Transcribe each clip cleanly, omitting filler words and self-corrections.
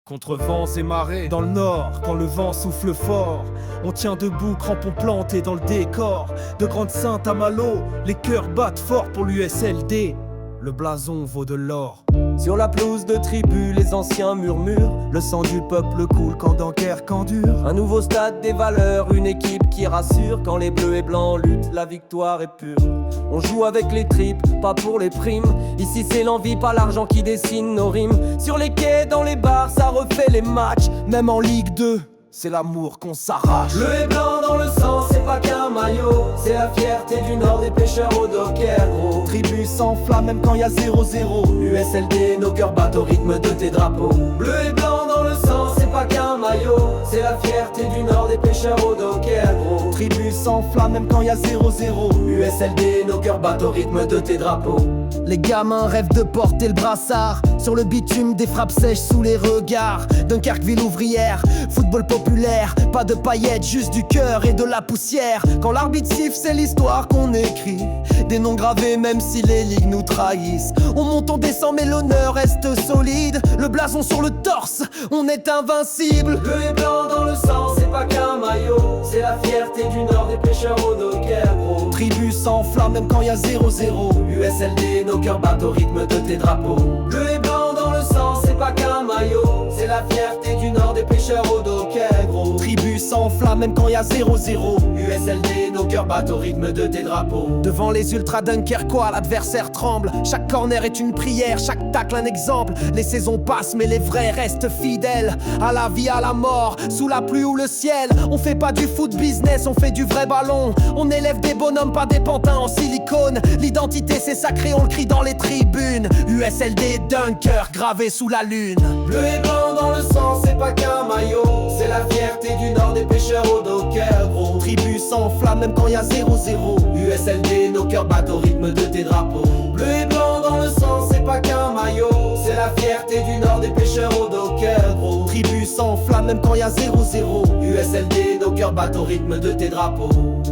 Contre vents et marées, dans le nord, quand le vent souffle fort, on tient debout, crampons plantés dans le décor. De Grande-Sainte à Malo, les cœurs battent fort pour l'USLD. Le blason vaut de l'or. Sur la pelouse de tribu, les anciens murmurent. Le sang du peuple coule quand Dunkerque endure. Un nouveau stade des valeurs, une équipe qui rassure. Quand les bleus et blancs luttent, la victoire est pure. On joue avec les tripes, pas pour les primes. Ici c'est l'envie, pas l'argent qui dessine nos rimes. Sur les quais, dans les bars, ça refait les matchs. Même en Ligue 2, c'est l'amour qu'on s'arrache. Bleu et blanc dans le sang, c'est pas qu'un maillot. C'est la fierté du nord des pêcheurs au docker, gros. Tribu s'enflamme même quand y a 0-0. USLD, nos cœurs battent au rythme de tes drapeaux. Bleu et blanc dans le sang, c'est pas qu'un maillot. C'est la fierté du nord des pêcheurs au docker, gros. Tribu s'enflamme même quand y a 0-0. USLD, nos cœurs battent au rythme de tes drapeaux. Les gamins rêvent de porter le brassard. Sur le bitume, des frappes sèches sous les regards. Dunkerque, ville ouvrière, football populaire. Pas de paillettes, juste du cœur et de la poussière. Quand l'arbitre siffle, c'est l'histoire qu'on écrit. Des noms gravés même si les ligues nous trahissent. On monte, on descend mais l'honneur reste solide. Le blason sur le torse, on est invincible. Bleu et blanc dans le sang, c'est pas qu'un maillot. C'est la fierté du nord des pêcheurs au docker, gros. Tribu s'enflamme même quand y a 0-0. USLD, nos cœurs battent au rythme de tes drapeaux. Bleu et blanc dans le sang, c'est pas qu'un maillot. C'est la fierté du nord des pêcheurs au docker, gros. Tribu s'enflamme même quand y a 0-0. USLD, nos cœurs battent au rythme de tes drapeaux. Devant les ultras dunkerquois, l'adversaire tremble. Chaque corner est une prière, chaque tacle un exemple. Les saisons passent mais les vrais restent fidèles. À la vie, à la mort, sous la pluie ou le ciel. On fait pas du foot business, on fait du vrai ballon. On élève des bonhommes, pas des pantins en silicone. L'identité c'est sacré, on le crie dans les tribunes. USLD Dunkerque, gravé sous la lune. Bleu et blanc dans le sang, c'est pas qu'un maillot. C'est la fierté du nord des pêcheurs au docker, gros. Tribu s'enflamme même quand y a 0-0. USLD, nos cœurs battent au rythme de tes drapeaux. Bleu et blanc dans le sang, c'est pas qu'un maillot. C'est la fierté du nord des pêcheurs au docker, gros. Tribu s'enflamme même quand y a 0-0. USLD, nos cœurs battent au rythme de tes drapeaux.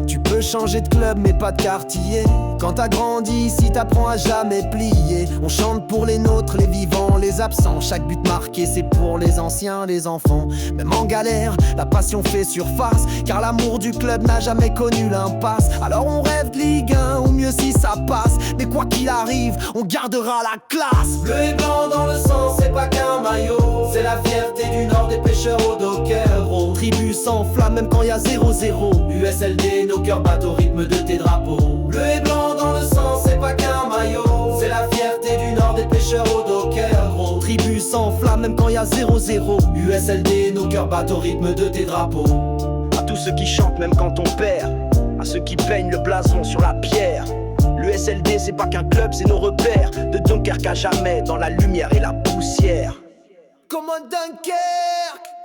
Tu peux changer de club mais pas de quartier. Quand t'as grandi ici t'apprends à jamais plier. On chante pour les nôtres, les vivants, les absents. Chaque but marqué c'est pour les anciens, les enfants. Même en galère, la passion fait surface. Car l'amour du club n'a jamais connu l'impasse. Alors on rêve de Ligue 1, ou mieux si ça passe. Mais quoi qu'il arrive, on gardera la classe. Bleu et blanc dans le sang, c'est pas qu'un maillot. C'est la fierté du nord des pêcheurs au docker, gros. Tribu s'enflamme même quand y a 0-0. USLD, nos cœurs battent au rythme de tes drapeaux. Bleu et blanc dans le sang, c'est pas qu'un maillot. C'est la fierté du nord des pêcheurs au docker, gros. Tribu s'enflamme même quand y a 0-0. USLD, nos cœurs battent au rythme de tes drapeaux. À tous ceux qui chantent même quand on perd, à ceux qui peignent le blason sur la pierre. L'USLD c'est pas qu'un club, c'est nos repères. De Dunkerque à jamais, dans la lumière et la poussière. Comme un Dunkerque.